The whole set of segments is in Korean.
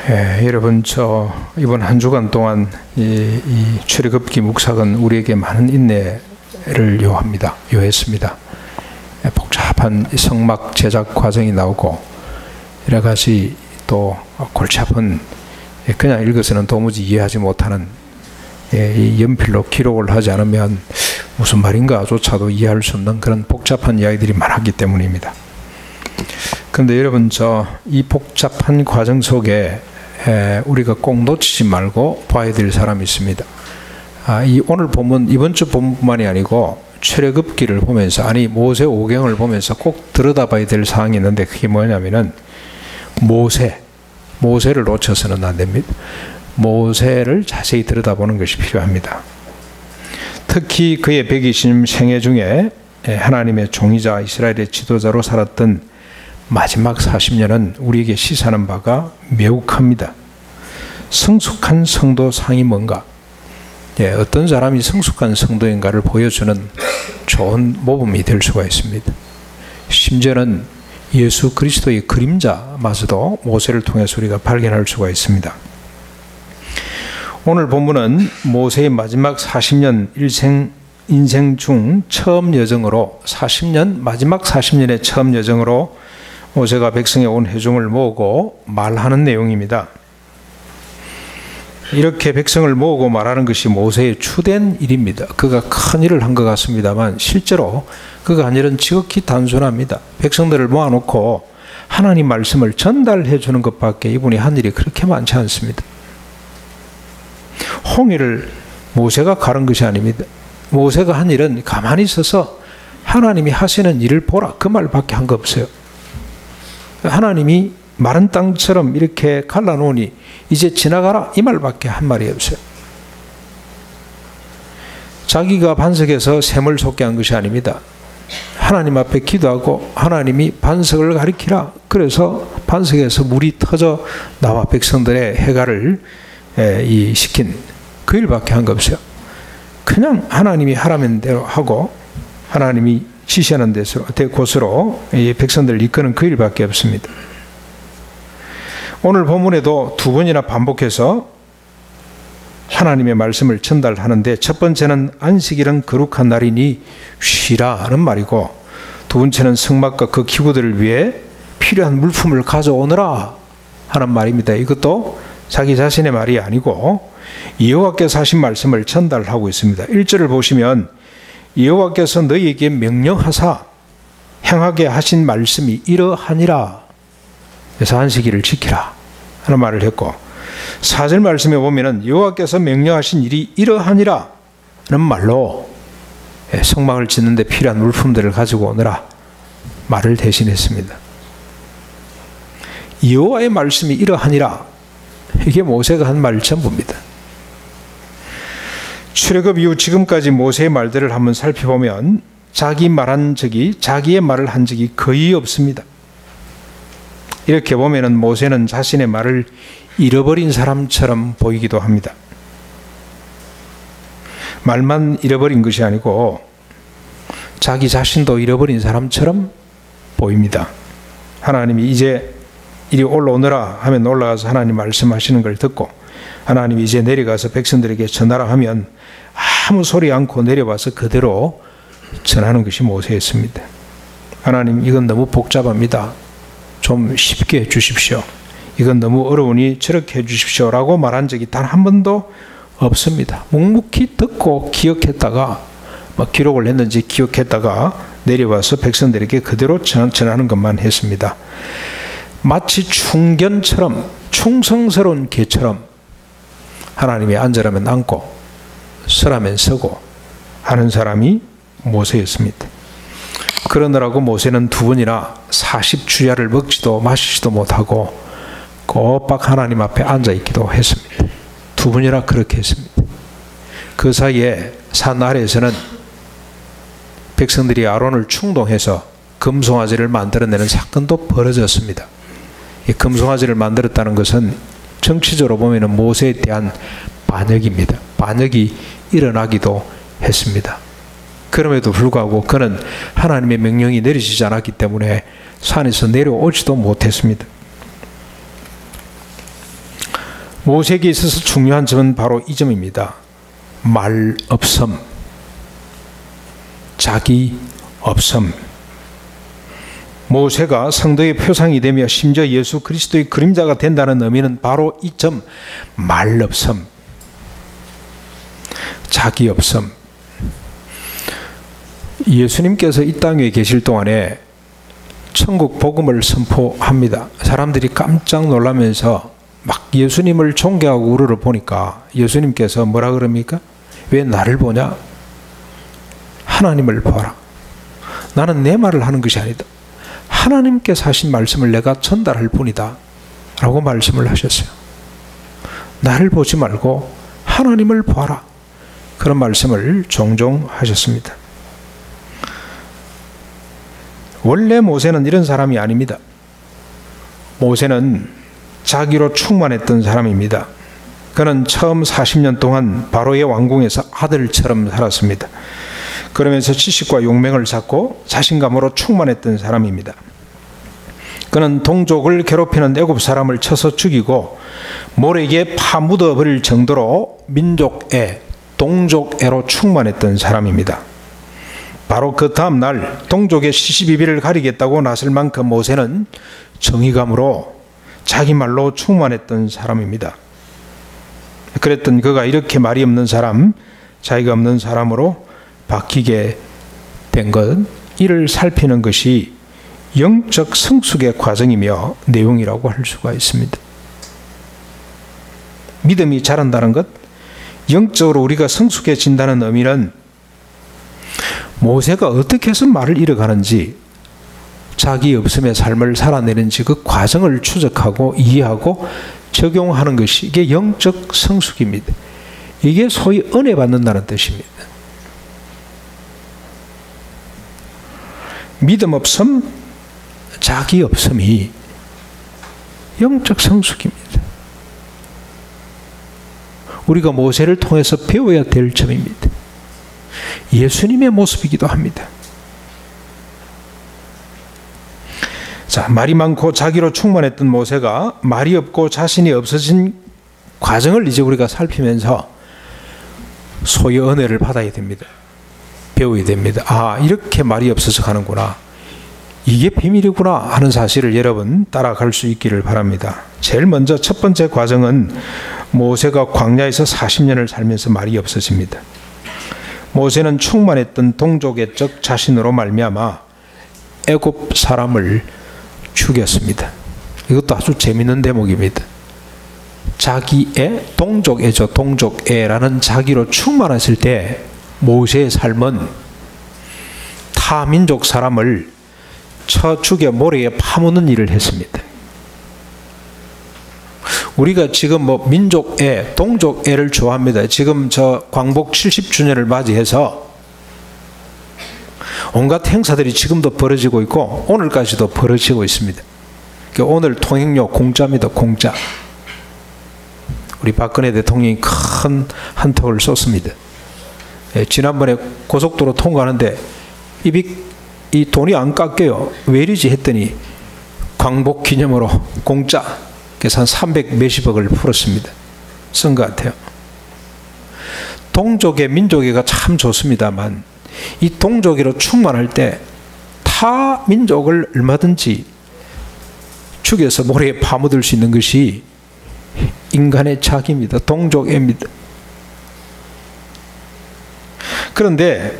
여러분, 이번 한 주간 동안 이 출애굽기 묵상은 우리에게 많은 인내를 요했습니다. 복잡한 성막 제작 과정이 나오고 여러 가지 또 골치 아픈, 그냥 읽어서는 도무지 이해하지 못하는 이 연필로 기록을 하지 않으면 무슨 말인가조차도 이해할 수 없는 그런 복잡한 이야기들이 많았기 때문입니다. 그런데 여러분, 이 복잡한 과정 속에 우리가 꼭 놓치지 말고 봐야 될 사람이 있습니다. 오늘 본문, 이번 주 본문만이 아니고 출애굽기를 보면서, 모세 오경을 보면서 꼭 들여다봐야 될 사항이 있는데, 그게 뭐냐면은 모세를 놓쳐서는 안 됩니다. 모세를 자세히 들여다보는 것이 필요합니다. 특히 그의 120년 생애 중에 하나님의 종이자 이스라엘의 지도자로 살았던 마지막 40년은 우리에게 시사하는 바가 매우 큽니다. 성숙한 성도상이 뭔가, 어떤 사람이 성숙한 성도인가를 보여주는 좋은 모범이 될 수가 있습니다. 심지어는 예수 그리스도의 그림자마저도 모세를 통해서 우리가 발견할 수가 있습니다. 오늘 본문은 모세의 마지막 40년 인생 중 처음 여정으로, 마지막 40년의 처음 여정으로 모세가 백성의 온 회중을 모으고 말하는 내용입니다. 이렇게 백성을 모으고 말하는 것이 모세의 주된 일입니다. 그가 큰 일을 한 것 같습니다만 실제로 그가 한 일은 지극히 단순합니다. 백성들을 모아놓고 하나님 말씀을 전달해 주는 것밖에 이분이 한 일이 그렇게 많지 않습니다. 홍해를 모세가 가른 것이 아닙니다. 모세가 한 일은 가만히 있어서 하나님이 하시는 일을 보라, 그 말밖에 한 거 없어요. 하나님이 마른 땅처럼 이렇게 갈라놓으니 이제 지나가라, 이 말밖에 한 말이 없어요. 자기가 반석에서 샘을 솟게 한 것이 아닙니다. 하나님 앞에 기도하고 하나님이 반석을 가리키라, 그래서 반석에서 물이 터져 나와 백성들의 해갈을 시킨 그 일밖에 한 거 없어요. 그냥 하나님이 하라는 대로 하고 하나님이 지시하는 곳으로 이 백성들을 이끄는 그 일밖에 없습니다. 오늘 본문에도 두 번이나 반복해서 하나님의 말씀을 전달하는데, 첫 번째는 안식일은 거룩한 날이니 쉬라는 말이고, 두 번째는 성막과 그 기구들을 위해 필요한 물품을 가져오너라 하는 말입니다. 이것도 자기 자신의 말이 아니고 여호와께서 하신 말씀을 전달하고 있습니다. 1절을 보시면 여호와께서 너희에게 명령하사 행하게 하신 말씀이 이러하니라, 그래서 안식일을 지키라 하는 말을 했고, 4절 말씀에 보면은 여호와께서 명령하신 일이 이러하니라 하는 말로 성막을 짓는 데 필요한 물품들을 가지고 오너라 말을 대신했습니다. 여호와의 말씀이 이러하니라, 이게 모세가 한 말 전부입니다. 출애굽 이후 지금까지 모세의 말들을 한번 살펴보면 자기의 말을 한 적이 거의 없습니다. 이렇게 보면은 모세는 자신의 말을 잃어버린 사람처럼 보이기도 합니다. 말만 잃어버린 것이 아니고 자기 자신도 잃어버린 사람처럼 보입니다. 하나님이 이제 이리 올라오너라 하면 올라가서 하나님 말씀하시는 걸 듣고, 하나님이 이제 내려가서 백성들에게 전하라 하면 아무 소리 않고 내려와서 그대로 전하는 것이 모세였습니다. 하나님, 이건 너무 복잡합니다. 좀 쉽게 해주십시오. 이건 너무 어려우니 저렇게 해주십시오 라고 말한 적이 단 한 번도 없습니다. 묵묵히 듣고 기억했다가, 기록을 했는지 기억했다가 내려와서 백성들에게 그대로 전하는 것만 했습니다. 마치 충견처럼, 충성스러운 개처럼 하나님이 앉으라면 앉고 서라면 서고 하는 사람이 모세였습니다. 그러느라고 모세는 두 번이나 40주야를 먹지도 마시지도 못하고 꼬박 하나님 앞에 앉아있기도 했습니다. 두 번이나 그렇게 했습니다. 그 사이에 산 아래에서는 백성들이 아론을 충동해서 금송아지를 만들어내는 사건도 벌어졌습니다. 이 금송아지를 만들었다는 것은 정치적으로 보면 모세에 대한 반역입니다. 반역이 일어나기도 했습니다. 그럼에도 불구하고 그는 하나님의 명령이 내려지지 않았기 때문에 산에서 내려오지도 못했습니다. 모세에게 있어서 중요한 점은 바로 이 점입니다. 말 없음, 자기 없음. 모세가 성도의 표상이 되며 심지어 예수 그리스도의 그림자가 된다는 의미는 바로 이 점, 말 없음, 자기 없음. 예수님께서 이 땅에 계실 동안에 천국 복음을 선포합니다. 사람들이 깜짝 놀라면서 막 예수님을 존경하고 우러러 보니까 예수님께서 뭐라 그럽니까? 왜 나를 보냐? 하나님을 보라. 나는 내 말을 하는 것이 아니다. 하나님께서 하신 말씀을 내가 전달할 뿐이다 라고 말씀을 하셨어요. 나를 보지 말고 하나님을 보아라. 그런 말씀을 종종 하셨습니다. 원래 모세는 이런 사람이 아닙니다. 모세는 자기로 충만했던 사람입니다. 그는 처음 40년 동안 바로의 왕궁에서 아들처럼 살았습니다. 그러면서 지식과 용맹을 쌓고 자신감으로 충만했던 사람입니다. 그는 동족을 괴롭히는 애굽 사람을 쳐서 죽이고 모래에 파묻어버릴 정도로 민족애, 동족애로 충만했던 사람입니다. 바로 그 다음 날 동족의 시시비비를 가리겠다고 나설 만큼 모세는 정의감으로 자기 말로 충만했던 사람입니다. 그랬던 그가 이렇게 말이 없는 사람, 자기가 없는 사람으로 바뀌게 된 것, 이를 살피는 것이 영적 성숙의 과정이며 내용이라고 할 수가 있습니다. 믿음이 자란다는 것, 영적으로 우리가 성숙해진다는 의미는 모세가 어떻게 해서 말을 잃어가는지, 자기 없음의 삶을 살아내는지 그 과정을 추적하고 이해하고 적용하는 것이 이게 영적 성숙입니다. 이게 소위 은혜 받는다는 뜻입니다. 믿음 없음, 자기 없음이 영적 성숙입니다. 우리가 모세를 통해서 배워야 될 점입니다. 예수님의 모습이기도 합니다. 자, 말이 많고 자기로 충만했던 모세가 말이 없고 자신이 없어진 과정을 이제 우리가 살피면서 소위 은혜를 받아야 됩니다. 배워야 됩니다. 아, 이렇게 말이 없어서 가는구나. 이게 비밀이구나 하는 사실을 여러분 따라갈 수 있기를 바랍니다. 제일 먼저 첫 번째 과정은 모세가 광야에서 40년을 살면서 말이 없어집니다. 모세는 충만했던 동족애적 자신으로 말미암아 애굽 사람을 죽였습니다. 이것도 아주 재미있는 대목입니다. 자기애, 동족애죠. 동족애라는 자기로 충만했을 때 모세의 삶은 타민족 사람을 쳐 죽여 모래에 파묻는 일을 했습니다. 우리가 지금 뭐 민족애, 동족애를 좋아합니다. 지금 저 광복 70주년을 맞이해서 온갖 행사들이 지금도 벌어지고 있고 오늘까지도 벌어지고 있습니다. 오늘 통행료 공짜입니다. 공짜. 우리 박근혜 대통령이 큰 한턱을 쏘습니다. 지난번에 고속도로 통과하는데 이 돈이 안 깎여요. 왜 이러지 했더니 광복 기념으로 공짜. 그래서 한 300 몇십억을 풀었습니다. 쓴 것 같아요. 동족애, 민족애가 참 좋습니다만 이 동족애로 충만할 때 타 민족을 얼마든지 죽여서 모래에 파묻을 수 있는 것이 인간의 착입니다. 동족애입니다. 그런데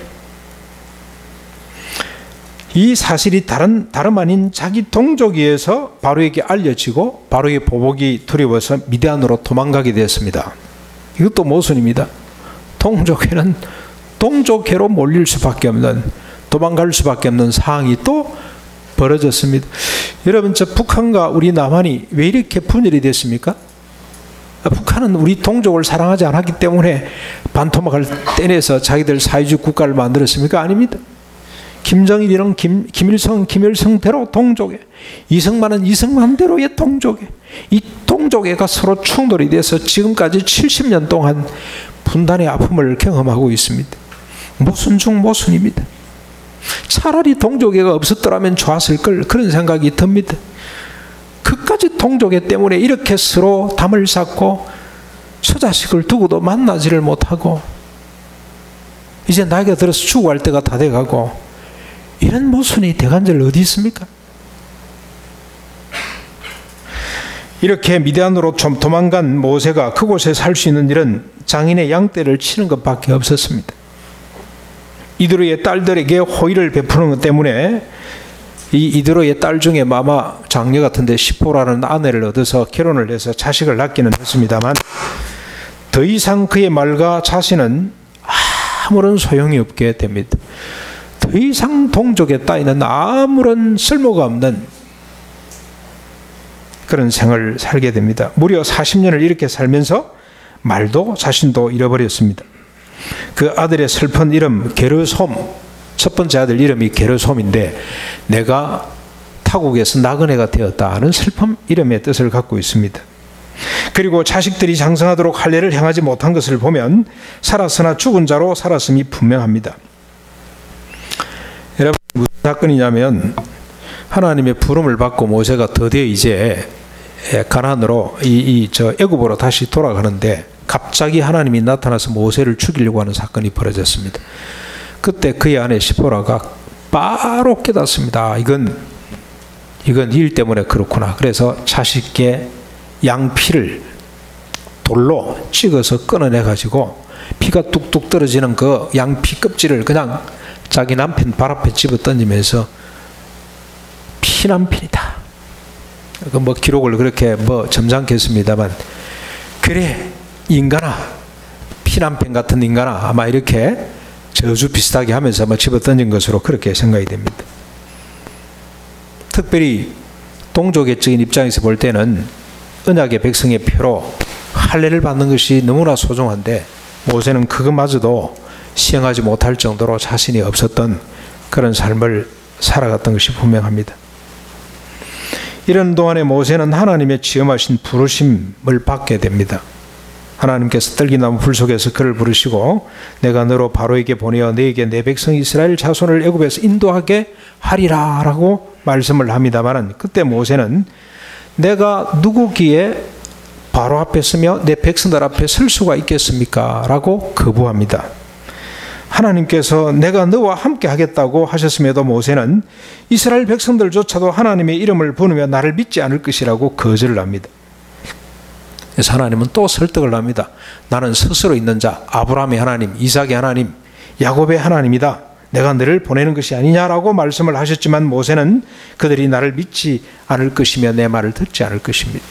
이 사실이 다름 아닌 자기 동족에서 바로에게 알려지고 바로의 보복이 두려워서 미디안으로 도망가게 되었습니다. 이것도 모순입니다. 동족애는 동족애로 몰릴 수밖에 없는, 도망갈 수밖에 없는 상황이 또 벌어졌습니다. 여러분, 저 북한과 우리 남한이 왜 이렇게 분열이 됐습니까? 북한은 우리 동족을 사랑하지 않았기 때문에 반토막을 떼내서 자기들 사회주의 국가를 만들었습니까? 아닙니다. 김정일이는 김일성대로 동족애, 이승만은 이승만대로의 동족애, 이 동족애가 서로 충돌이 돼서 지금까지 70년 동안 분단의 아픔을 경험하고 있습니다. 모순 중 모순입니다. 차라리 동족애가 없었더라면 좋았을 걸, 그런 생각이 듭니다. 그까지 동족애 때문에 이렇게 서로 담을 쌓고 처자식을 두고도 만나지를 못하고 이제 나이가 들어서 죽어갈 때가 다 돼가고 이런 모순이 대간절 어디 있습니까? 이렇게 미디안으로 좀 도망간 모세가 그곳에 살 수 있는 일은 장인의 양떼를 치는 것밖에 없었습니다. 이드로의 딸들에게 호의를 베푸는 것 때문에 이 이드로의 딸 중에 마마 장녀 같은데 시포라는 아내를 얻어서 결혼을 해서 자식을 낳기는 했습니다만 더 이상 그의 말과 자신은 아무런 소용이 없게 됩니다. 더 이상 동족에 따위는 아무런 쓸모가 없는 그런 생을 살게 됩니다. 무려 40년을 이렇게 살면서 말도 자신도 잃어버렸습니다. 그 아들의 슬픈 이름 게르솜, 첫 번째 아들 이름이 게르솜인데 내가 타국에서 나그네가 되었다는 슬픔 이름의 뜻을 갖고 있습니다. 그리고 자식들이 장성하도록 할례를 행하지 못한 것을 보면 살았으나 죽은 자로 살았음이 분명합니다. 여러분 무슨 사건이냐면 하나님의 부름을 받고 모세가 드디어 이제 가나안으로 애굽으로 다시 돌아가는데 갑자기 하나님이 나타나서 모세를 죽이려고 하는 사건이 벌어졌습니다. 그때 그의 아내 시포라가 바로 깨닫습니다. 이건 일 때문에 그렇구나. 그래서 자식의 양피를 돌로 찍어서 끊어내가지고 피가 뚝뚝 떨어지는 그 양피 껍질을 그냥 자기 남편 발 앞에 집어 던지면서 피난편이다. 뭐 기록을 그렇게 점잖게 했습니다만 그래 인간아 피난편 같은 인간아 아마 이렇게 저주 비슷하게 하면서 아마 집어 던진 것으로 그렇게 생각이 됩니다. 특별히 동족의적인 입장에서 볼 때는 언약의 백성의 표로 할례를 받는 것이 너무나 소중한데 모세는 그것마저도 시행하지 못할 정도로 자신이 없었던 그런 삶을 살아갔던 것이 분명합니다. 이런 동안에 모세는 하나님의 지음하신 부르심을 받게 됩니다. 하나님께서 떨기나무 불 속에서 그를 부르시고 내가 너로 바로에게 보내어 너에게 내 백성 이스라엘 자손을 애굽에서 인도하게 하리라 라고 말씀을 합니다만 그때 모세는 내가 누구기에 바로 앞에 서며 내 백성들 앞에 설 수가 있겠습니까? 라고 거부합니다. 하나님께서 내가 너와 함께 하겠다고 하셨음에도 모세는 이스라엘 백성들조차도 하나님의 이름을 부르며 나를 믿지 않을 것이라고 거절을 합니다. 그래서 하나님은 또 설득을 합니다. 나는 스스로 있는 자, 아브라함의 하나님, 이삭의 하나님, 야곱의 하나님이다. 내가 너를 보내는 것이 아니냐라고 말씀을 하셨지만 모세는 그들이 나를 믿지 않을 것이며 내 말을 듣지 않을 것입니다.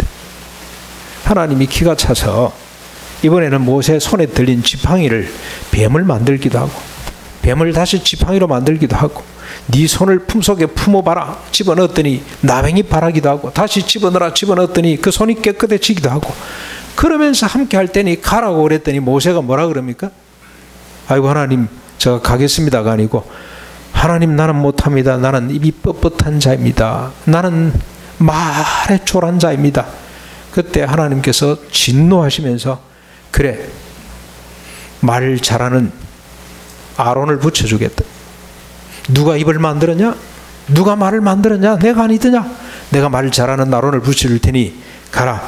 하나님이 기가 차서 이번에는 모세 손에 들린 지팡이를 뱀을 만들기도 하고 뱀을 다시 지팡이로 만들기도 하고 네 손을 품속에 품어봐라 집어넣었더니 나병이 발하기도 하고 다시 집어넣어라 집어넣었더니 그 손이 깨끗해지기도 하고 그러면서 함께 할 때니 가라고 그랬더니 모세가 뭐라 그럽니까? 아이고 하나님 제가 가겠습니다가 아니고 하나님 나는 못합니다. 나는 입이 뻣뻣한 자입니다. 나는 말에 초란 자입니다. 그때 하나님께서 진노하시면서 그래 말 잘하는 아론을 붙여주겠다. 누가 입을 만들었냐? 누가 말을 만들었냐? 내가 아니더냐? 내가 말 잘하는 아론을 붙여줄 테니 가라.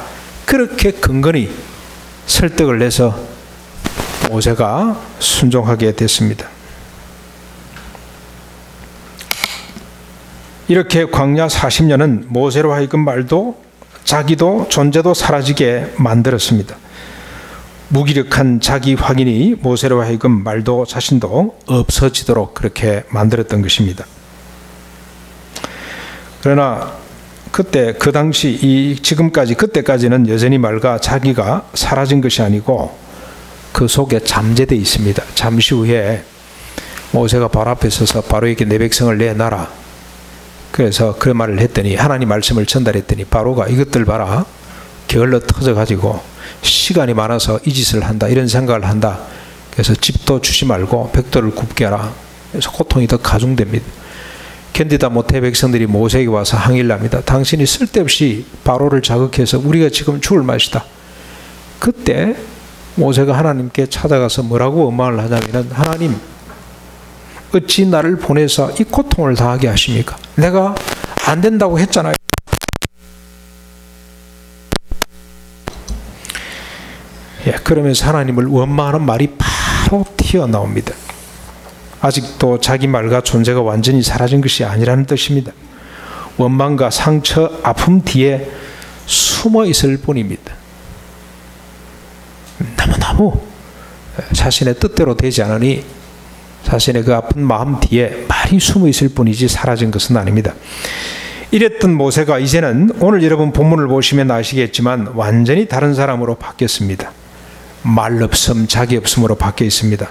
그렇게 근근히 설득을 해서 모세가 순종하게 됐습니다. 이렇게 광야 40년은 모세로 하여금 말도 자기도 존재도 사라지게 만들었습니다. 무기력한 자기 확인이 모세로 하여금 말도 자신도 없어지도록 그렇게 만들었던 것입니다. 그러나 그때 그 당시 지금까지 그때까지는 여전히 말과 자기가 사라진 것이 아니고 그 속에 잠재되어 있습니다. 잠시 후에 모세가 바로 앞에 서서 바로에게 내 백성을 내놔라. 그래서 그 말을 했더니 하나님 말씀을 전달했더니 바로가 이것들 봐라. 게을러 터져가지고 시간이 많아서 이 짓을 한다. 이런 생각을 한다. 그래서 집도 주지 말고 벽돌을 굽게 하라. 그래서 고통이 더 가중됩니다. 견디다 못해 백성들이 모세에게 와서 항의를 합니다. 당신이 쓸데없이 바로를 자극해서 우리가 지금 죽을 맛이다. 그때 모세가 하나님께 찾아가서 뭐라고 원망을 하냐면 하나님 어찌 나를 보내서 이 고통을 당하게 하십니까? 내가 안 된다고 했잖아요. 그러면서 하나님을 원망하는 말이 바로 튀어나옵니다. 아직도 자기 말과 존재가 완전히 사라진 것이 아니라는 뜻입니다. 원망과 상처, 아픔 뒤에 숨어 있을 뿐입니다. 너무너무 자신의 뜻대로 되지 않으니 자신의 그 아픈 마음 뒤에 말이 숨어 있을 뿐이지 사라진 것은 아닙니다. 이랬던 모세가 이제는 오늘 여러분 본문을 보시면 아시겠지만 완전히 다른 사람으로 바뀌었습니다. 말 없음, 자기 없음으로 바뀌어 있습니다.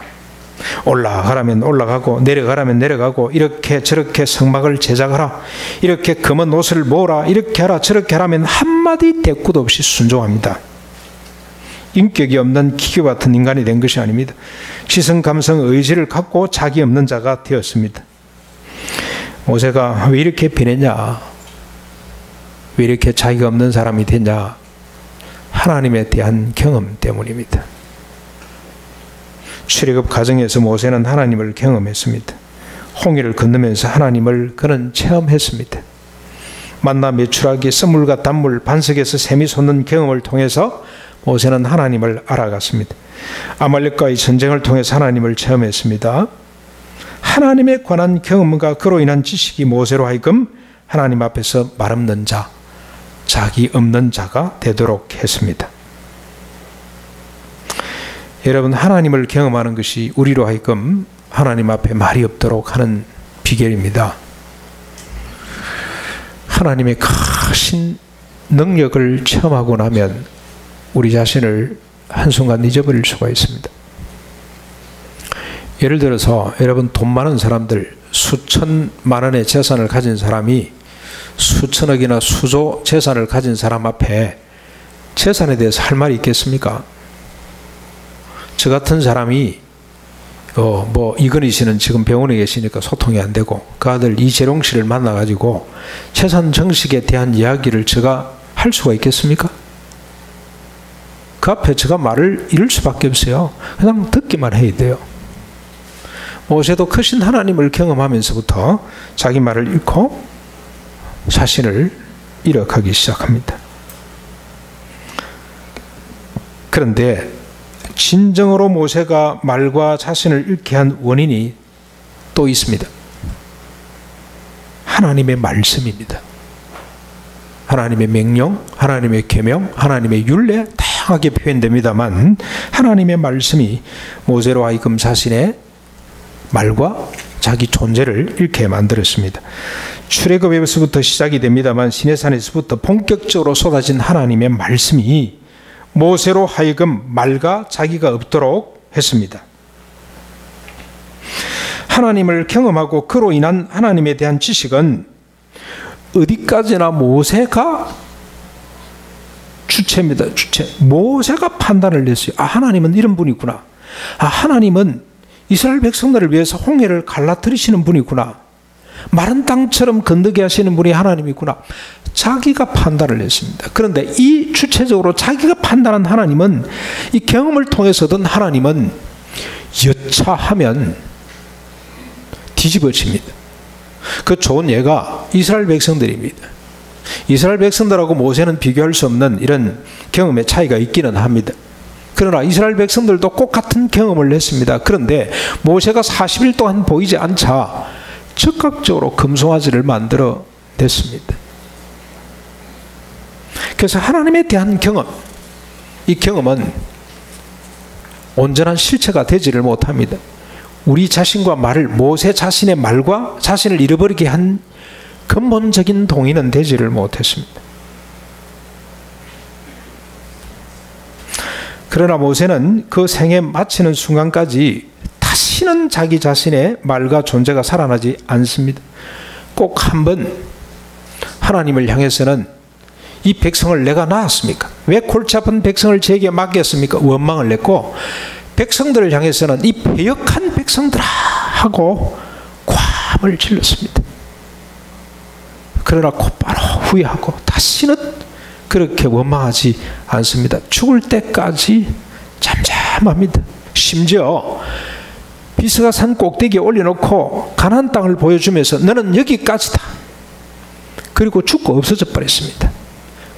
올라가라면 올라가고 내려가라면 내려가고 이렇게 저렇게 성막을 제작하라, 이렇게 검은 옷을 모으라, 이렇게 하라 저렇게 하라면 한마디 대꾸도 없이 순종합니다. 인격이 없는 기교 같은 인간이 된 것이 아닙니다. 지성, 감성, 의지를 갖고 자기 없는 자가 되었습니다. 모세가 왜 이렇게 변했냐, 왜 이렇게 자기가 없는 사람이 됐냐? 하나님에 대한 경험 때문입니다. 출애굽 과정에서 모세는 하나님을 경험했습니다. 홍해를 건너면서 하나님을 그는 체험했습니다. 만나 메추라기, 썰물과 단물, 반석에서 샘이 솟는 경험을 통해서 모세는 하나님을 알아갔습니다. 아말렉과의 전쟁을 통해서 하나님을 체험했습니다. 하나님에 관한 경험과 그로 인한 지식이 모세로 하여금 하나님 앞에서 말 없는 자, 자기 없는 자가 되도록 했습니다. 여러분, 하나님을 경험하는 것이 우리로 하여금 하나님 앞에 말이 없도록 하는 비결입니다. 하나님의 크신 능력을 체험하고 나면 우리 자신을 한순간 잊어버릴 수가 있습니다. 예를 들어서 여러분, 돈 많은 사람들, 수천만 원의 재산을 가진 사람이 수천억이나 수조 재산을 가진 사람 앞에 재산에 대해서 할 말이 있겠습니까? 저 같은 사람이 이건희 씨는 지금 병원에 계시니까 소통이 안 되고 그 아들 이재룡 씨를 만나가지고 재산 정식에 대한 이야기를 제가 할 수가 있겠습니까? 그 앞에 제가 말을 잃을 수밖에 없어요. 그냥 듣기만 해야 돼요. 모세도 크신 하나님을 경험하면서부터 자기 말을 잃고 자신을 잃어가기 시작합니다. 그런데 진정으로 모세가 말과 자신을 잃게 한 원인이 또 있습니다. 하나님의 말씀입니다. 하나님의 명령, 하나님의 계명, 하나님의 율례 다양하게 표현됩니다만 하나님의 말씀이 모세로 하여금 자신의 말과 자기 존재를 잃게 만들었습니다. 출애굽에서부터 시작이 됩니다만 시내산에서부터 본격적으로 쏟아진 하나님의 말씀이 모세로 하여금 말과 자기가 없도록 했습니다. 하나님을 경험하고 그로 인한 하나님에 대한 지식은 어디까지나 모세가 주체입니다. 주체. 모세가 판단을 냈어요. 하나님은 이런 분이구나. 하나님은 이스라엘 백성들을 위해서 홍해를 갈라뜨리시는 분이구나. 마른 땅처럼 건너게 하시는 분이 하나님이구나. 자기가 판단을 했습니다. 그런데 이 주체적으로 자기가 판단한 하나님은, 이 경험을 통해서든 하나님은 여차하면 뒤집어집니다. 그 좋은 예가 이스라엘 백성들입니다. 이스라엘 백성들하고 모세는 비교할 수 없는 이런 경험의 차이가 있기는 합니다. 그러나 이스라엘 백성들도 꼭 같은 경험을 했습니다. 그런데 모세가 40일 동안 보이지 않자 즉각적으로 금송아지를 만들어 냈습니다. 그래서 하나님에 대한 경험, 이 경험은 온전한 실체가 되지를 못합니다. 우리 자신과 말을, 모세 자신의 말과 자신을 잃어버리게 한 근본적인 동의는 되지를 못했습니다. 그러나 모세는 그 생에 마치는 순간까지 다시는 자기 자신의 말과 존재가 살아나지 않습니다. 꼭 한 번 하나님을 향해서는 이 백성을 내가 낳았습니까? 왜 골치 아픈 백성을 제게 맡겼습니까? 원망을 냈고, 백성들을 향해서는 이 패역한 백성들아 하고 과음을 질렀습니다. 그러나 곧바로 후회하고 다시는 그렇게 원망하지 않습니다. 죽을 때까지 잠잠합니다. 심지어 비스가 산 꼭대기에 올려놓고 가나안 땅을 보여주면서 너는 여기까지다. 그리고 죽고 없어져 버렸습니다.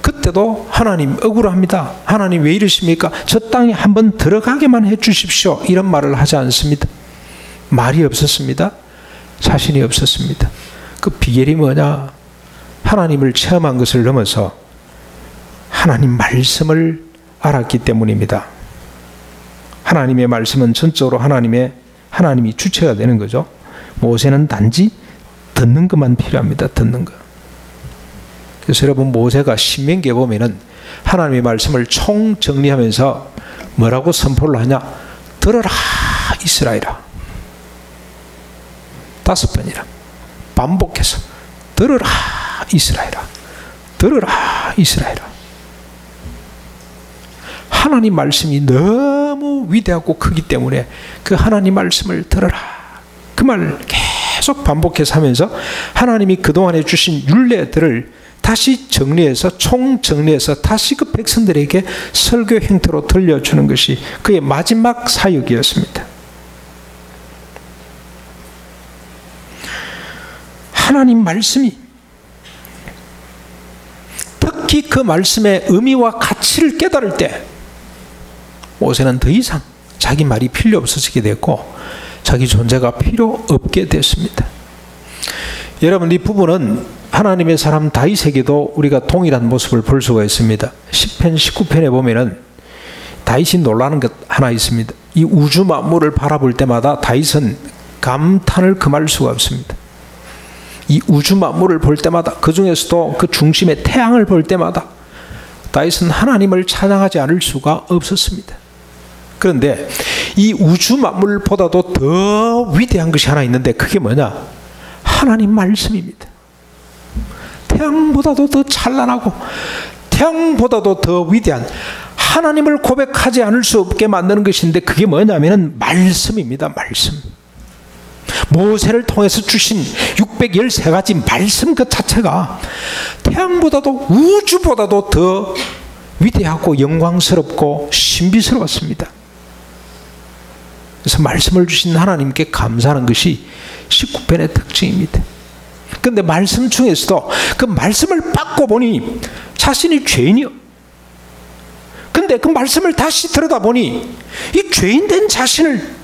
그때 때도 하나님 억울합니다. 하나님 왜 이러십니까? 저 땅에 한번 들어가게만 해 주십시오. 이런 말을 하지 않습니다. 말이 없었습니다. 자신이 없었습니다. 그 비결이 뭐냐? 하나님을 체험한 것을 넘어서 하나님 말씀을 알았기 때문입니다. 하나님의 말씀은 전적으로 하나님이 주체가 되는 거죠. 모세는 단지 듣는 것만 필요합니다. 듣는 것. 그래서 여러분, 모세가 신명기에 보면은 하나님의 말씀을 총정리하면서 뭐라고 선포를 하냐? 들어라 이스라엘아. 5번이나 반복해서 들어라 이스라엘아. 들어라 이스라엘아. 하나님 말씀이 너무 위대하고 크기 때문에 그 하나님 말씀을 들어라. 그 말을 계속 반복해서 하면서 하나님이 그동안에 주신 율례들을 다시 정리해서 총정리해서 다시 그 백성들에게 설교 형태로 들려주는 것이 그의 마지막 사역이었습니다. 하나님 말씀이 특히 그 말씀의 의미와 가치를 깨달을 때 모세는 더 이상 자기 말이 필요 없어지게 됐고 자기 존재가 필요 없게 됐습니다. 여러분, 이 부분은 하나님의 사람 다윗에게도 우리가 동일한 모습을 볼 수가 있습니다. 시편 19편에 보면은 다윗이 놀라는 것 하나 있습니다. 이 우주 만물을 바라볼 때마다 다윗은 감탄을 금할 수가 없습니다. 이 우주 만물을 볼 때마다, 그 중에서도 그 중심의 태양을 볼 때마다 다윗은 하나님을 찬양하지 않을 수가 없었습니다. 그런데 이 우주 만물보다도 더 위대한 것이 하나 있는데 그게 뭐냐? 하나님 말씀입니다. 태양보다도 더 찬란하고 태양보다도 더 위대한 하나님을 고백하지 않을 수 없게 만드는 것인데 그게 뭐냐면은 말씀입니다. 말씀. 모세를 통해서 주신 613가지 말씀 그 자체가 태양보다도 우주보다도 더 위대하고 영광스럽고 신비스러웠습니다. 그래서 말씀을 주신 하나님께 감사하는 것이 19편의 특징입니다. 그런데 말씀 중에서도 그 말씀을 받고 보니 자신이 죄인이요. 근데 그 말씀을 다시 들여다보니 이 죄인된 자신을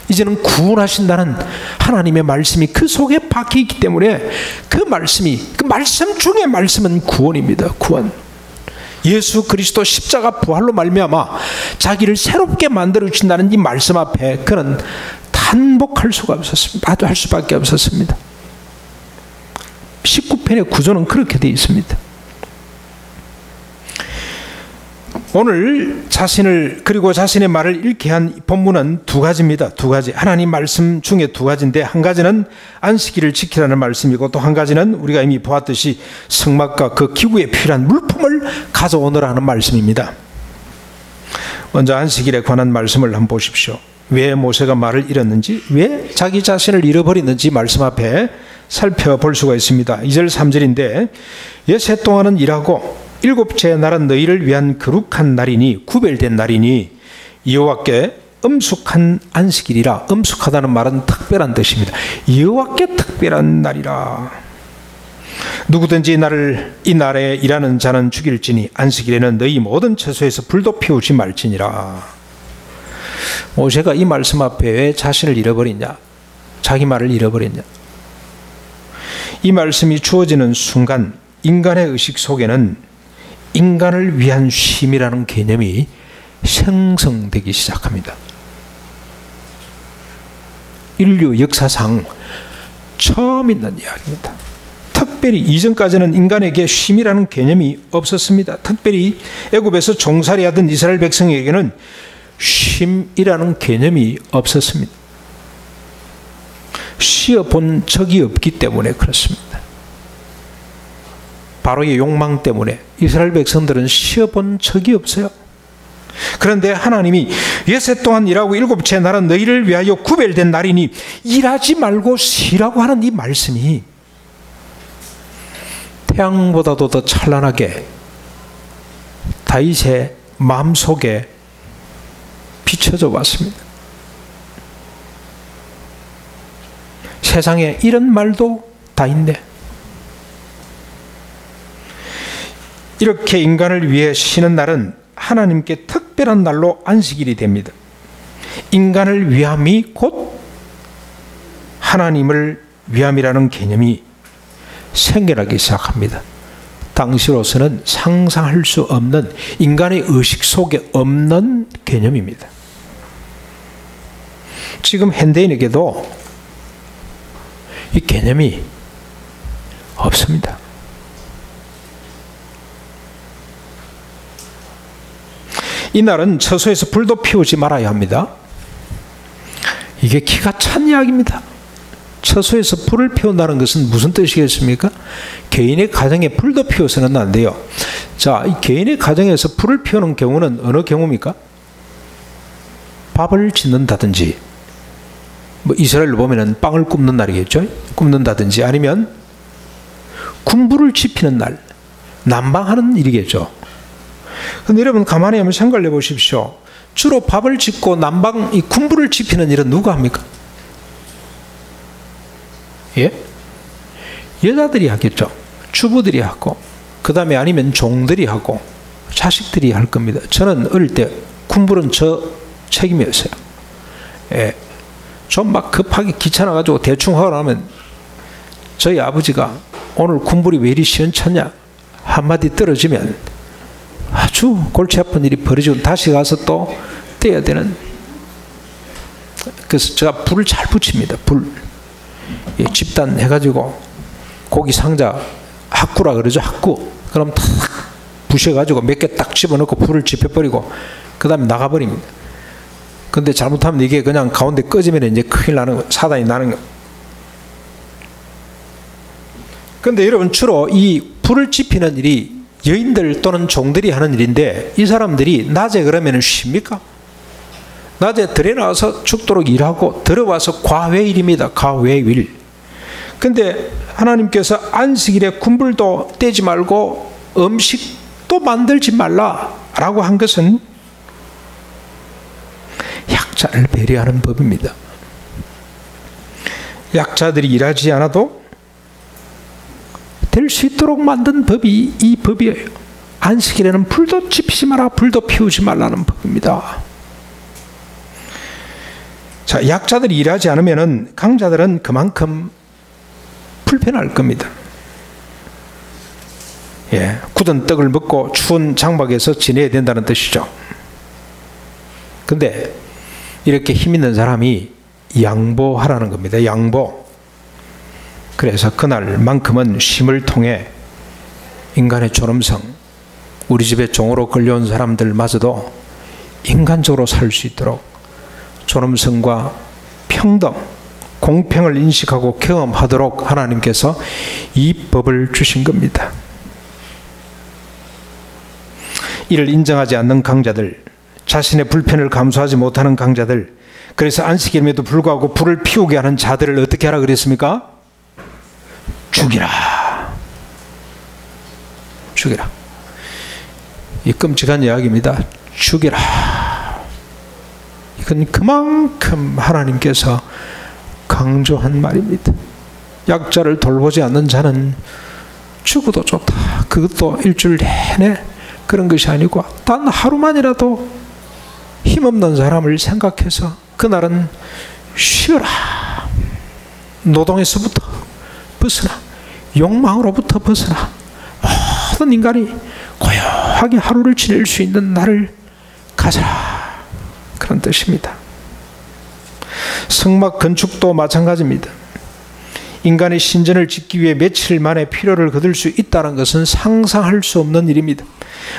이제는 구원하신다는 하나님의 말씀이 그 속에 박혀 있기 때문에 그 말씀이, 그 말씀 중에 말씀은 구원입니다. 구원. 예수 그리스도 십자가 부활로 말미암아 자기를 새롭게 만들어 주신다는 이 말씀 앞에 그는 탄복할 수가 없었습니다. 할 수밖에 없었습니다. 19편의 구조는 그렇게 되어 있습니다. 오늘 그리고 자신의 말을 잃게 한 본문은 두 가지입니다. 두 가지. 하나님 말씀 중에 두 가지인데 한 가지는 안식일을 지키라는 말씀이고 또 한 가지는 우리가 이미 보았듯이 성막과 그 기구에 필요한 물품을 가져오너라는 말씀입니다. 먼저 안식일에 관한 말씀을 한번 보십시오. 왜 모세가 말을 잃었는지, 왜 자기 자신을 잃어버렸는지 말씀 앞에 살펴볼 수가 있습니다. 2절 3절인데 엿새 동안은 일하고 일곱째 날은 너희를 위한 거룩한 날이니 구별된 날이니 여호와께 엄숙한 안식일이라. 엄숙하다는 말은 특별한 뜻입니다. 여호와께 특별한 날이라. 누구든지 이 날에 일하는 자는 죽일지니 안식일에는 너희 모든 처소에서 불도 피우지 말지니라. 모세가 이 말씀 앞에 왜 자신을 잃어버리냐? 자기 말을 잃어버렸냐? 이 말씀이 주어지는 순간 인간의 의식 속에는 인간을 위한 쉼이라는 개념이 생성되기 시작합니다. 인류 역사상 처음 있는 이야기입니다. 특별히 이전까지는 인간에게 쉼이라는 개념이 없었습니다. 특별히 애굽에서 종살이하던 이스라엘 백성에게는 쉼이라는 개념이 없었습니다. 쉬어본 적이 없기 때문에 그렇습니다. 바로의 욕망 때문에 이스라엘 백성들은 쉬어본 적이 없어요. 그런데 하나님이 엿새 동안 일하고 일곱째 날은 너희를 위하여 구별된 날이니 일하지 말고 쉬라고 하는 이 말씀이 태양보다도 더 찬란하게 다윗의 마음속에 비춰져 왔습니다. 세상에 이런 말도 다 있네. 이렇게 인간을 위해 쉬는 날은 하나님께 특별한 날로 안식일이 됩니다. 인간을 위함이 곧 하나님을 위함이라는 개념이 생겨나기 시작합니다. 당시로서는 상상할 수 없는, 인간의 의식 속에 없는 개념입니다. 지금 현대인에게도 이 개념이 없습니다. 이날은 처소에서 불도 피우지 말아야 합니다. 이게 기가 찬 이야기입니다. 처소에서 불을 피운다는 것은 무슨 뜻이겠습니까? 개인의 가정에 불도 피워서는 안 돼요. 자, 이 개인의 가정에서 불을 피우는 경우는 어느 경우입니까? 밥을 짓는다든지, 뭐 이스라엘로 보면은 빵을 굽는 날이겠죠? 굽는다든지, 아니면 군부를 지피는 날, 난방하는 일이겠죠. 근데 여러분 가만히 한번 생각해 보십시오. 주로 밥을 짓고 난방, 이 군부를 지피는 일은 누가 합니까? 예? 여자들이 하겠죠. 주부들이 하고, 그 다음에 아니면 종들이 하고, 자식들이 할 겁니다. 저는 어릴 때 군부는 저 책임이었어요. 예. 좀 막 급하게 귀찮아가지고 대충 하고 나면 저희 아버지가 오늘 군불이 왜 이리 시원찮냐 한마디 떨어지면 아주 골치 아픈 일이 벌어지고 다시 가서 또 떼야 되는. 그래서 제가 불을 잘 붙입니다. 불. 예, 집단 해가지고 고기 상자 학구라 그러죠. 학구. 그럼 탁 부셔가지고 몇 개 딱 집어넣고 불을 지펴버리고 그 다음에 나가버립니다. 근데 잘못하면 이게 그냥 가운데 꺼지면 이제 큰일 나는 거, 사단이 나는 거. 근데 여러분 주로 이 불을 지피는 일이 여인들 또는 종들이 하는 일인데 이 사람들이 낮에 그러면 쉽니까? 낮에 들에 나와서 죽도록 일하고 들어와서 과외일입니다. 과외일. 근데 하나님께서 안식일에 군불도 떼지 말고 음식도 만들지 말라라고 한 것은 약자를 배려하는 법입니다. 약자들이 일하지 않아도 될 수 있도록 만든 법이 이 법이에요. 안식일에는 불도 지피지 마라, 불도 피우지 말라는 법입니다. 자, 약자들이 일하지 않으면 강자들은 그만큼 불편할 겁니다. 예, 굳은 떡을 먹고 추운 장막에서 지내야 된다는 뜻이죠. 근데 이렇게 힘 있는 사람이 양보하라는 겁니다. 양보. 그래서 그날만큼은 쉼을 통해 인간의 존엄성, 우리 집에 종으로 끌려온 사람들마저도 인간적으로 살 수 있도록 존엄성과 평등, 공평을 인식하고 경험하도록 하나님께서 이 법을 주신 겁니다. 이를 인정하지 않는 강자들, 자신의 불편을 감수하지 못하는 강자들, 그래서 안식일에도 불구하고 불을 피우게 하는 자들을 어떻게 하라 그랬습니까? 죽이라. 죽이라. 이 끔찍한 이야기입니다. 죽이라. 이건 그만큼 하나님께서 강조한 말입니다. 약자를 돌보지 않는 자는 죽어도 좋다. 그것도 일주일 내내 그런 것이 아니고 단 하루만이라도 힘없는 사람을 생각해서 그날은 쉬어라. 노동에서부터 벗어나, 욕망으로부터 벗어나 모든 인간이 고요하게 하루를 지낼 수 있는 날을 가져라. 그런 뜻입니다. 성막 건축도 마찬가지입니다. 인간의 신전을 짓기 위해 며칠 만에 필요를 거둘 수 있다는 것은 상상할 수 없는 일입니다.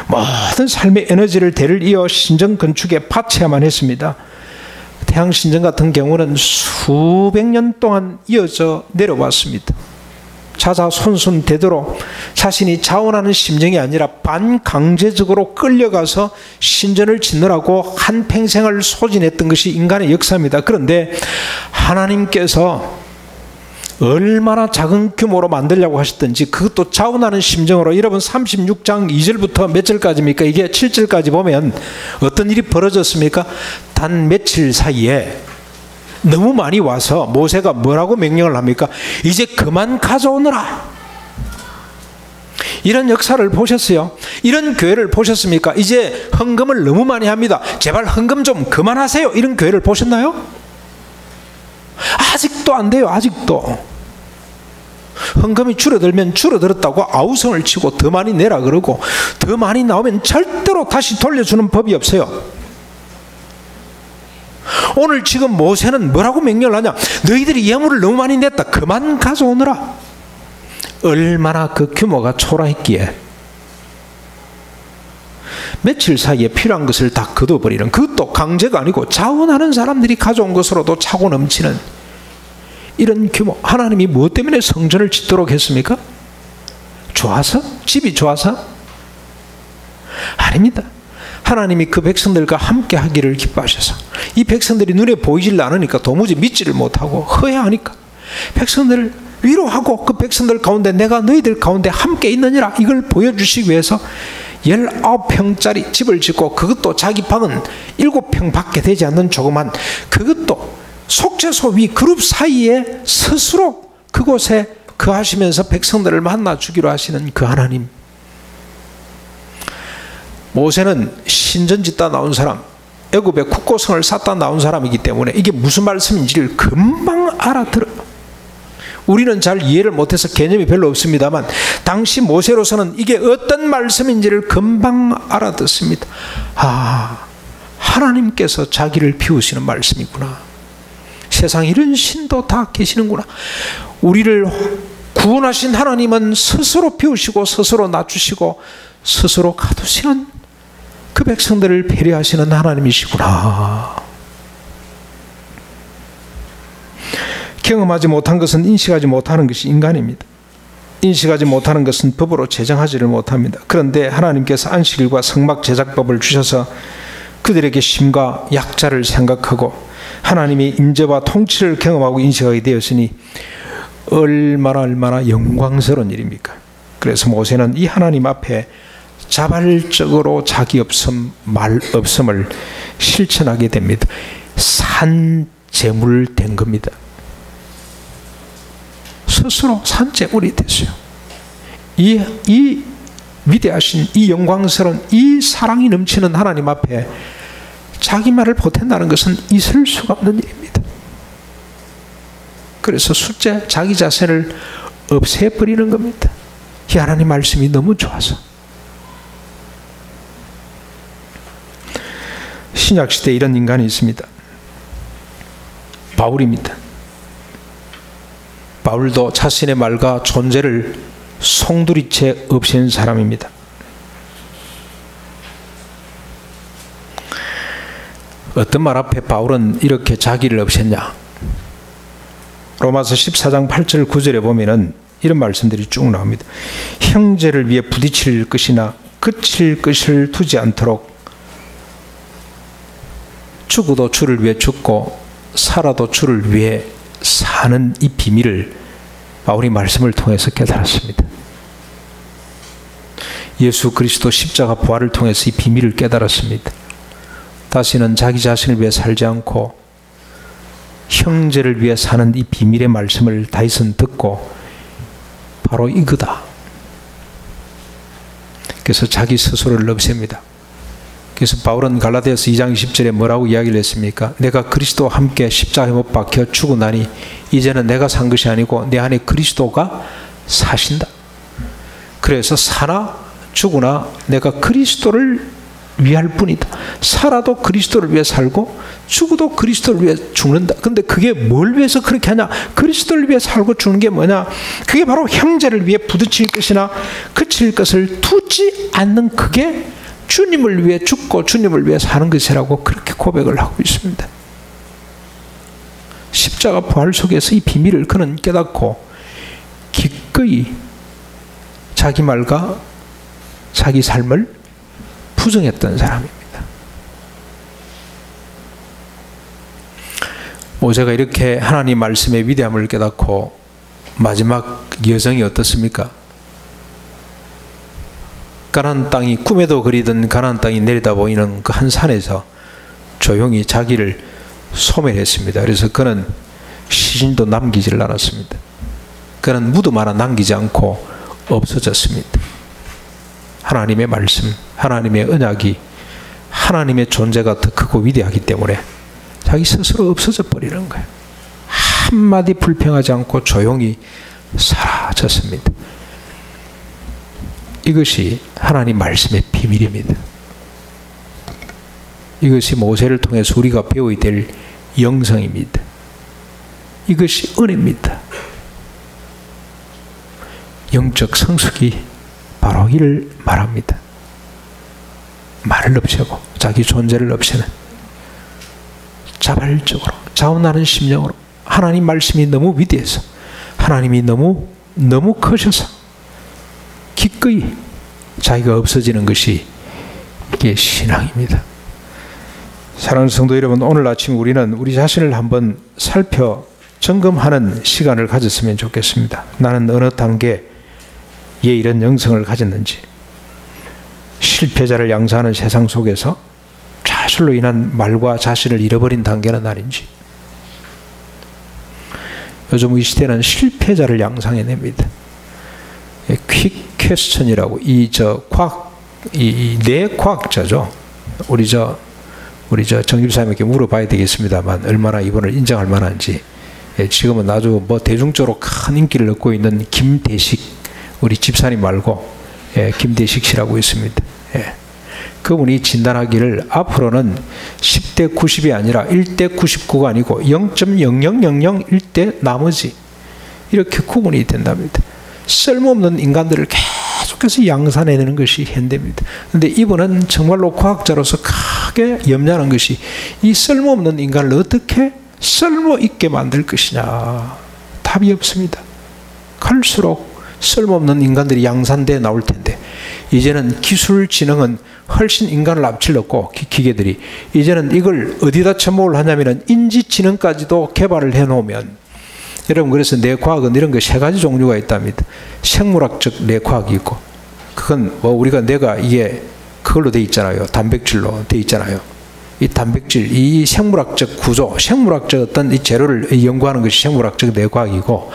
모든 삶의 에너지를 대를 이어 신전 건축에 바쳐야만 했습니다. 태양신전 같은 경우는 수백 년 동안 이어져 내려왔습니다. 자자손손 되도록 자신이 자원하는 심정이 아니라 반강제적으로 끌려가서 신전을 짓느라고 한평생을 소진했던 것이 인간의 역사입니다. 그런데 하나님께서 얼마나 작은 규모로 만들려고 하셨든지 그것도 자원하는 심정으로, 여러분 36장 2절부터 몇 절까지입니까? 이게 7절까지 보면 어떤 일이 벌어졌습니까? 단 며칠 사이에 너무 많이 와서 모세가 뭐라고 명령을 합니까? 이제 그만 가져오너라. 이런 역사를 보셨어요? 이런 교회를 보셨습니까? 이제 헌금을 너무 많이 합니다. 제발 헌금 좀 그만하세요. 이런 교회를 보셨나요? 아직도 안 돼요. 아직도. 헌금이 줄어들면 줄어들었다고 아우성을 치고 더 많이 내라 그러고, 더 많이 나오면 절대로 다시 돌려주는 법이 없어요. 오늘 지금 모세는 뭐라고 명령을 하냐? 너희들이 예물을 너무 많이 냈다. 그만 가져오너라. 얼마나 그 규모가 초라했기에 며칠 사이에 필요한 것을 다 거둬버리는, 그것도 강제가 아니고 자원하는 사람들이 가져온 것으로도 차고 넘치는 이런 규모. 하나님이 무엇 때문에 성전을 짓도록 했습니까? 좋아서? 집이 좋아서? 아닙니다. 하나님이 그 백성들과 함께 하기를 기뻐하셔서, 이 백성들이 눈에 보이질 않으니까 도무지 믿지를 못하고 허해하니까 백성들을 위로하고, 그 백성들 가운데 내가 너희들 가운데 함께 있느니라, 이걸 보여주시기 위해서 19평짜리 집을 짓고, 그것도 자기 방은 7평 밖에 되지 않는 조그만, 그것도 속죄소 위 그룹 사이에 스스로 그곳에 거하시면서 백성들을 만나 주기로 하시는 그 하나님. 모세는 신전 짓다 나온 사람, 애굽의 국고성을 쌓다 나온 사람이기 때문에 이게 무슨 말씀인지를 금방 알아들어요. 우리는 잘 이해를 못해서 개념이 별로 없습니다만, 당시 모세로서는 이게 어떤 말씀인지를 금방 알아듣습니다. 아, 하나님께서 자기를 비우시는 말씀이구나. 세상에 이런 신도 다 계시는구나. 우리를 구원하신 하나님은 스스로 비우시고 스스로 낮추시고 스스로 가두시는, 그 백성들을 배려하시는 하나님이시구나. 경험하지 못한 것은 인식하지 못하는 것이 인간입니다. 인식하지 못하는 것은 법으로 제정하지를 못합니다. 그런데 하나님께서 안식일과 성막 제작법을 주셔서 그들에게 심과 약자를 생각하고 하나님의 임재와 통치를 경험하고 인식하게 되었으니 얼마나 영광스러운 일입니까? 그래서 모세는 이 하나님 앞에 자발적으로 자기 말 없음을 실천하게 됩니다. 산제물 된 겁니다. 스스로 산제물이 됐어요. 이 위대하신, 이 영광스러운, 이 사랑이 넘치는 하나님 앞에 자기 말을 보탠다는 것은 있을 수가 없는 일입니다. 그래서 숫째 자기 자신을 없애버리는 겁니다. 이 하나님 말씀이 너무 좋아서. 신약시대에 이런 인간이 있습니다. 바울입니다. 바울도 자신의 말과 존재를 송두리째 없앤 사람입니다. 어떤 말 앞에 바울은 이렇게 자기를 없앴냐? 로마서 14장 8절 9절에 보면은 이런 말씀들이 쭉 나옵니다. 형제를 위해 부딪힐 것이나 그칠 것을 두지 않도록 죽어도 주를 위해 죽고 살아도 주를 위해 사는 이 비밀을 바울이 말씀을 통해서 깨달았습니다. 예수 그리스도 십자가 부활을 통해서 이 비밀을 깨달았습니다. 다시는 자기 자신을 위해 살지 않고 형제를 위해 사는 이 비밀의 말씀을 다윗은 듣고 바로 이거다. 그래서 자기 스스로를 없앱니다. 그래서 바울은 갈라디아서 2장 20절에 뭐라고 이야기를 했습니까? 내가 그리스도와 함께 십자가에 못 박혀 죽고 나니 이제는 내가 산 것이 아니고 내 안에 그리스도가 사신다. 그래서 사나 죽으나 내가 그리스도를 위할 뿐이다. 살아도 그리스도를 위해 살고 죽어도 그리스도를 위해 죽는다. 근데 그게 뭘 위해서 그렇게 하냐? 그리스도를 위해 살고 죽는 게 뭐냐? 그게 바로 형제를 위해 부딪힐 것이나 그칠 것을 두지 않는, 그게 주님을 위해 죽고 주님을 위해 사는 것이라고 그렇게 고백을 하고 있습니다. 십자가 부활 속에서 이 비밀을 그는 깨닫고 기꺼이 자기 말과 자기 삶을 부정했던 사람입니다. 모세가 이렇게 하나님 말씀의 위대함을 깨닫고 마지막 여정이 어떻습니까? 가나안 땅이, 꿈에도 그리던 가나안 땅이 내려다 보이는 그 한 산에서 조용히 자기를 소멸했습니다. 그래서 그는 시신도 남기지를 않았습니다. 그는 무덤 하나 남기지 않고 없어졌습니다. 하나님의 말씀, 하나님의 언약이 하나님의 존재가 더 크고 위대하기 때문에 자기 스스로 없어져 버리는 거예요. 한마디 불평하지 않고 조용히 사라졌습니다. 이것이 하나님 말씀의 비밀입니다. 이것이 모세를 통해서 우리가 배워야 될 영성입니다. 이것이 은혜입니다. 영적 성숙이 바로 이를 말합니다. 말을 없애고 자기 존재를 없애는 자발적으로 자원하는 심령으로 하나님 말씀이 너무 위대해서 하나님이 너무 커져서 기꺼이 자기가 없어지는 것이 이게 신앙입니다. 사랑하는 성도 여러분, 오늘 아침 우리는 우리 자신을 한번 살펴 점검하는 시간을 가졌으면 좋겠습니다. 나는 어느 단계에 이런 영성을 가졌는지, 실패자를 양산하는 세상 속에서 좌절로 인한 말과 자신을 잃어버린 단계는 아닌지. 요즘 이 시대는 실패자를 양상해냅니다. 퀵 퀘스천이라고 뇌 과학자죠. 우리 정집사님께 물어봐야 되겠습니다만 얼마나 이분을 인정할 만한지. 지금은 아주 대중적으로 큰 인기를 얻고 있는 김대식, 우리 집사님 말고 김대식 씨라고 있습니다. 그분이 진단하기를 앞으로는 10대 90이 아니라 1대 99가 아니고 0.0001대 나머지 이렇게 구분이 된답니다. 쓸모없는 인간들을 계속해서 양산해내는 것이 현대입니다. 그런데 이분은 정말로 과학자로서 크게 염려하는 것이 이 쓸모없는 인간을 어떻게 쓸모있게 만들 것이냐. 답이 없습니다. 갈수록 쓸모없는 인간들이 양산되어 나올 텐데, 이제는 기술 진흥은 훨씬 인간을 앞질렀고, 기계들이 이제는 이걸 어디다 접목을 하냐면은 인지지능까지도 개발을 해놓으면, 여러분, 그래서 뇌과학은 이런 거 3가지 종류가 있답니다. 생물학적 뇌과학이 있고, 그건 우리가 뇌가 이게 그걸로 돼 있잖아요. 단백질로 돼 있잖아요. 이 단백질, 이 생물학적 구조, 생물학적 어떤 이 재료를 연구하는 것이 생물학적 뇌과학이고,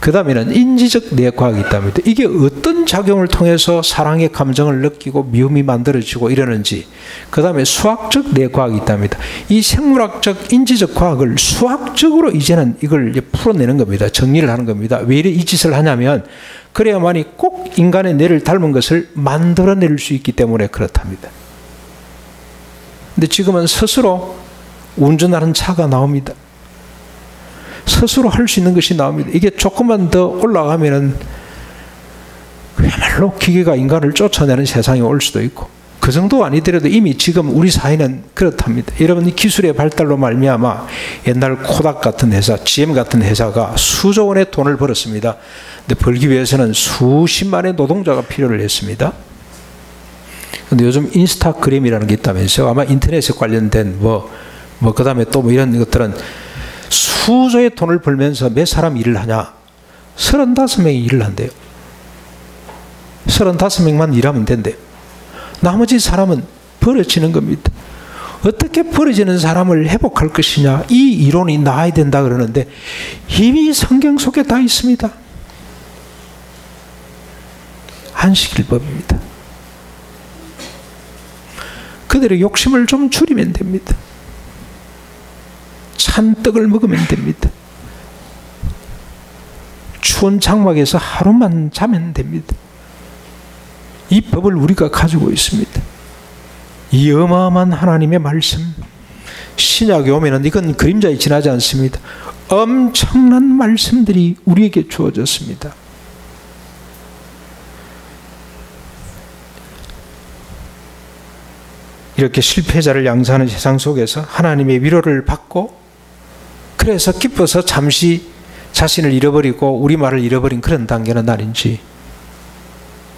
그 다음에는 인지적 뇌과학이 있답니다. 이게 어떤 작용을 통해서 사랑의 감정을 느끼고 미움이 만들어지고 이러는지. 그 다음에 수학적 뇌과학이 있답니다. 이 생물학적 인지적 과학을 수학적으로 이제는 이걸 풀어내는 겁니다. 정리를 하는 겁니다. 왜 이 짓을 하냐면 그래야만이 꼭 인간의 뇌를 닮은 것을 만들어낼 수 있기 때문에 그렇답니다. 근데 지금은 스스로 운전하는 차가 나옵니다. 스스로 할 수 있는 것이 나옵니다. 이게 조금만 더 올라가면은 그야말로 기계가 인간을 쫓아내는 세상이 올 수도 있고, 그 정도 아니더라도 이미 지금 우리 사회는 그렇답니다. 여러분, 이 기술의 발달로 말미암아 옛날 코닥 같은 회사, GM 같은 회사가 수조 원의 돈을 벌었습니다. 근데 벌기 위해서는 수십만의 노동자가 필요를 했습니다. 근데 요즘 인스타그램이라는 게 있다면서요. 아마 인터넷에 관련된 그 다음에 또 이런 것들은 수조의 돈을 벌면서 몇 사람 일을 하냐? 35명이 일을 한대요. 35명만 일하면 된대요. 나머지 사람은 버려지는 겁니다. 어떻게 버려지는 사람을 회복할 것이냐? 이 이론이 나와야 된다 그러는데 이미 성경 속에 다 있습니다. 안식일법입니다. 그들의 욕심을 좀 줄이면 됩니다. 찬떡을 먹으면 됩니다. 추운 장막에서 하루만 자면 됩니다. 이 법을 우리가 가지고 있습니다. 이 어마어마한 하나님의 말씀, 신약에 오면은 이건 그림자에 지나지 않습니다. 엄청난 말씀들이 우리에게 주어졌습니다. 이렇게 실패자를 양산하는 세상 속에서 하나님의 위로를 받고, 그래서 기뻐서 잠시 자신을 잃어버리고 우리말을 잃어버린 그런 단계는 아닌지,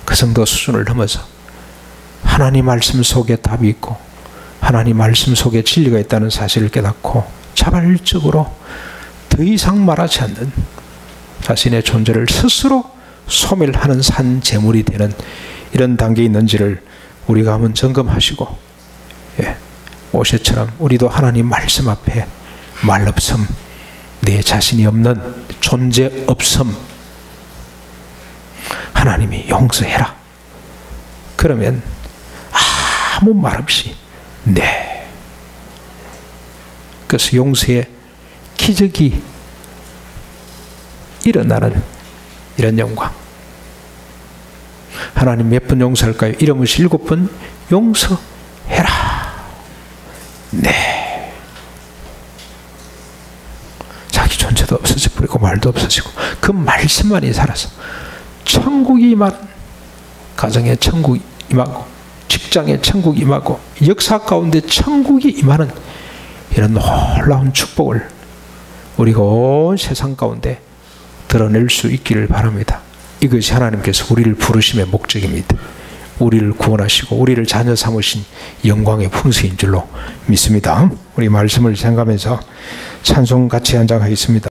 그 정도 수준을 넘어서 하나님 말씀 속에 답이 있고 하나님 말씀 속에 진리가 있다는 사실을 깨닫고 자발적으로 더 이상 말하지 않는 자신의 존재를 스스로 소멸하는 산 제물이 되는 이런 단계에 있는지를 우리가 한번 점검하시고, 모세처럼 우리도 하나님 말씀 앞에 말없음, 내 자신이 없는 존재 없음, 하나님이 용서해라, 그러면 아무 말 없이 네. 그래서 용서의 기적이 일어나는 이런 영광. 하나님 몇 번 용서할까요? 이러면서 7번 용서해라. 네. 자기 존재도 없어져 버리고 말도 없어지고 그 말씀만이 살아서 천국이 임하는, 가정에 천국이 임하고 직장에 천국이 임하고 역사 가운데 천국이 임하는 이런 놀라운 축복을 우리가 온 세상 가운데 드러낼 수 있기를 바랍니다. 이것이 하나님께서 우리를 부르심의 목적입니다. 우리를 구원하시고 우리를 자녀 삼으신 영광의 풍성인 줄로 믿습니다. 우리 말씀을 생각하면서 찬송 같이 한장하겠습니다.